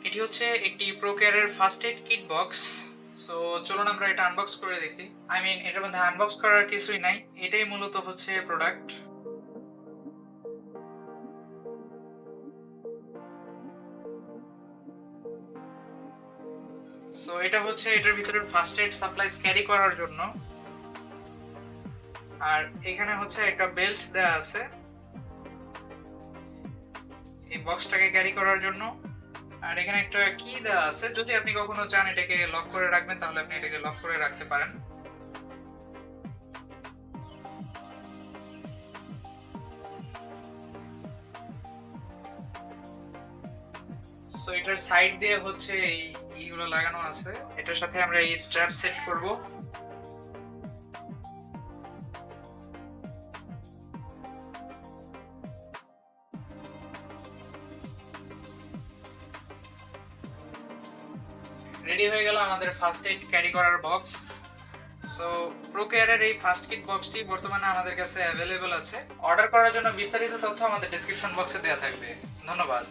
এটি হচ্ছে একটি প্রোকেয়ারের first aid kit box. So চলুন আমরা এটা আনবক্স করে দেখি। এটার মধ্যে আনবক্স করার কিছুই নাই, এটাই মূলত হচ্ছে প্রোডাক্ট। সো এটা হচ্ছে এটার ভিতরে ফার্স্ট এড সাপ্লাইজ ক্যারি করার জন্য। আর এখানে হচ্ছে একটা বেল্ট দেওয়া আছে এই বক্সটাকে ক্যারি করার জন্য। আর এখানে একটা কি দেওয়া আছে, যদি আপনি কখনো চান এটাকে লক করে রাখবেন তাহলে আপনি এটাকে লক করে রাখতে পারেন। সো এটার সাইড দিয়ে হচ্ছে এইগুলো লাগানো আছে, এটার সাথে আমরা এই স্ট্র্যাপ সেট করব। রেডি হয়ে গেল আমাদের ফার্স্ট এইড ক্যারি করার বক্স। সো প্রোকেয়ারের এই ফার্স্ট কিট বক্সটি বর্তমানে আমাদের কাছে অ্যাভেলেবল আছে। অর্ডার করার জন্য বিস্তারিত তথ্য আমাদের ডেসক্রিপশন বক্সে দেওয়া থাকবে। ধন্যবাদ।